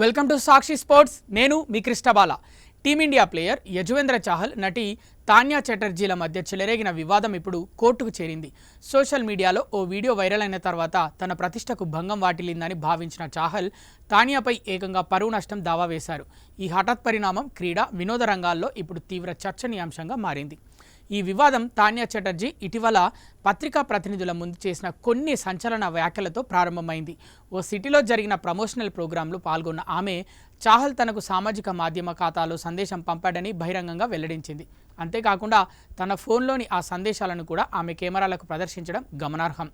Welcome to Sakshi sports. నేను మీ కృష్ణబాల. Team India player Yuzvendra Chahal, నటి తాన్యా చటర్జీల మధ్య చెలరేగిన వివాదం ఇప్పుడు కోర్టుకు చేరింది. సోషల్ మీడియాలో ఓ వీడియో వైరల్ అయిన తర్వాత తన ప్రతిష్టకు భంగం వాటిల్లిందని భావించిన చాహల్ తాన్యాపై ఏకంగా పరువు నష్టం దావా వేశారు. ఈ హఠాత్ పరిణామం క్రీడా వినోద రంగాల్లో ఇప్పుడు తీవ్ర చర్చనీయాంశంగా మారింది. ఈ వివాదం తాన్యా చటర్జీ ఇటీవల పత్రికా ప్రతినిధుల ముందు చేసిన కొన్ని సంచలన వ్యాఖ్యలతో ప్రారంభమైంది. ఓ సిటీలో జరిగిన ప్రమోషనల్ ప్రోగ్రాంలో పాల్గొన్న ఆమె చాహల్ తనకు సామాజిక మాధ్యమ ఖాతాలో సందేశం పంపాడని బహిరంగంగా వెల్లడించింది. అంతేకాకుండా తన ఫోన్లోని ఆ సందేశాలను కూడా ఆమె కెమెరాలకు ప్రదర్శించడం గమనార్హం.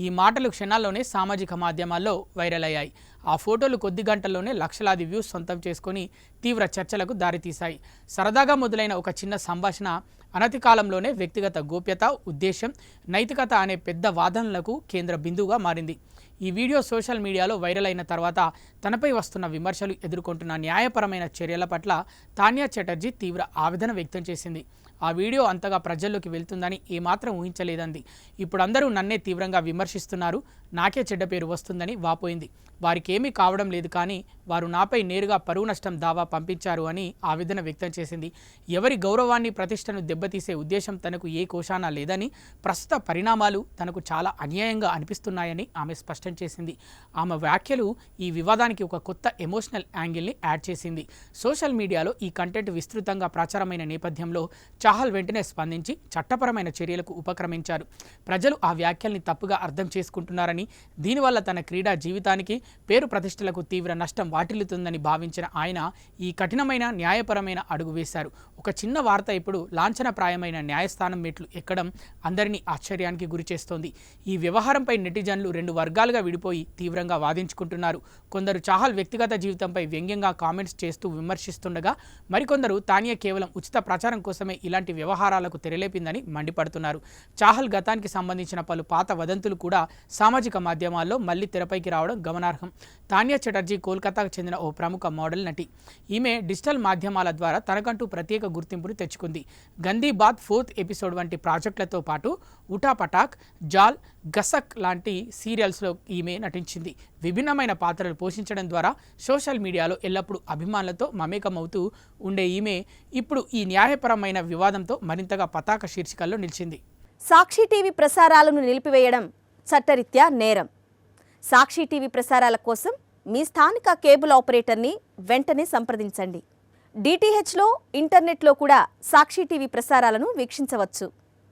ఈ మాటలు క్షణాల్లోనే సామాజిక మాధ్యమాల్లో వైరల్ అయ్యాయి. ఆ ఫోటోలు కొద్ది గంటల్లోనే లక్షలాది వ్యూస్ సొంతం చేసుకొని తీవ్ర చర్చలకు దారితీశాయి. సరదాగా మొదలైన ఒక చిన్న సంభాషణ అనతి కాలంలోనే వ్యక్తిగత గోప్యత, ఉద్దేశం, నైతికత అనే పెద్ద వాదనలకు కేంద్ర బిందువుగా మారింది. ఈ వీడియో సోషల్ మీడియాలో వైరల్ అయిన తర్వాత తనపై వస్తున్న విమర్శలు ఎదుర్కొంటున్న న్యాయపరమైన చర్యల పట్ల తాన్యా చటర్జీ తీవ్ర ఆవేదన వ్యక్తం చేసింది. ఆ వీడియో అంతగా ప్రజల్లోకి వెళ్తుందని ఏమాత్రం ఊహించలేదంది. ఇప్పుడు అందరూ నన్నే తీవ్రంగా విమర్శిస్తున్నారు, నాకే చెడ్డ పేరు వస్తుందని వాపోయింది. వారికేమీ కావడం లేదు, కానీ వారు నాపై నేరుగా పరువు నష్టం దావా పంపించారు అని ఆవేదన వ్యక్తం చేసింది. ఎవరి గౌరవాన్ని, ప్రతిష్టను దెబ్బతీసే ఉద్దేశం తనకు ఏ కోశానా లేదని, ప్రస్తుత పరిణామాలు తనకు చాలా అన్యాయంగా అనిపిస్తున్నాయని ఆమె స్పష్టం చేసింది. ఆమె వ్యాఖ్యలు ఈ వివాదానికి ఒక కొత్త ఎమోషనల్ యాంగిల్ని యాడ్ చేసింది. సోషల్ మీడియాలో ఈ కంటెంట్ విస్తృతంగా ప్రచారమైన నేపథ్యంలో చాహల్ వెంటనే స్పందించి చట్టపరమైన చర్యలకు ఉపక్రమించారు. ప్రజలు ఆ వ్యాఖ్యల్ని తప్పుగా అర్థం చేసుకుంటున్నారని, దీనివల్ల తన క్రీడా జీవితానికి, పేరు ప్రతిష్టలకు తీవ్ర నష్టం వాటిల్లుతుందని భావించిన ఆయన ఈ కఠినమైన న్యాయపరమైన అడుగు వేశారు. ఒక చిన్న వార్త ఇప్పుడు లాంఛనప్రాయమైన న్యాయస్థానం మెట్లు ఎక్కడం అందరినీ ఆశ్చర్యానికి గురిచేస్తోంది. ఈ వ్యవహారంపై నెటిజన్లు రెండు వర్గాలుగా విడిపోయి తీవ్రంగా వాదించుకుంటున్నారు. కొందరు చాహల్ వ్యక్తిగత జీవితంపై వ్యంగ్యంగా కామెంట్స్ చేస్తూ విమర్శిస్తుండగా, మరికొందరు తాన్యా కేవలం ఉచిత ప్రచారం కోసమే ఇలాంటి వ్యవహారాలకు తెరలేపిందని మండిపడుతున్నారు. చాహల్ గతానికి సంబంధించిన పలు పాత వదంతులు కూడా సామాజిక మాధ్యమాల్లో మళ్లీ తెరపైకి రావడం గమనార్హం. తాన్యా చటర్జీ కోల్కతాకు చెందిన ఓ ప్రముఖ మోడల్ నటి. ఈమె డిజిటల్ మాధ్యమాల ద్వారా తనకంటూ ప్రత్యేక గుర్తింపును తెచ్చుకుంది. గందీ బాత్ 4th ఎపిసోడ్ వంటి ప్రాజెక్టులతో పాటు ఉఠా పటాక్, జాల్, గసక్ లాంటి సీరియల్స్లో ఈమె నటించింది. విభిన్నమైన పాత్రలు పోషించడం ద్వారా సోషల్ మీడియాలో ఎల్లప్పుడూ అభిమానులతో మమేకమవుతూ ఉండే ఈమె ఇప్పుడు ఈ న్యాయపరమైన వివాదంతో మరింతగా పతాక శీర్షికల్లో నిలిచింది. సాక్షి టీవీ ప్రసారాలను నిలిపివేయడం చట్టరీత్యా నేరం. సాక్షి టీవీ ప్రసారాల కోసం మీ స్థానిక కేబుల్ ఆపరేటర్ని వెంటనే సంప్రదించండి. డిటిహెచ్లో, ఇంటర్నెట్లో కూడా సాక్షి టీవీ ప్రసారాలను వీక్షించవచ్చు.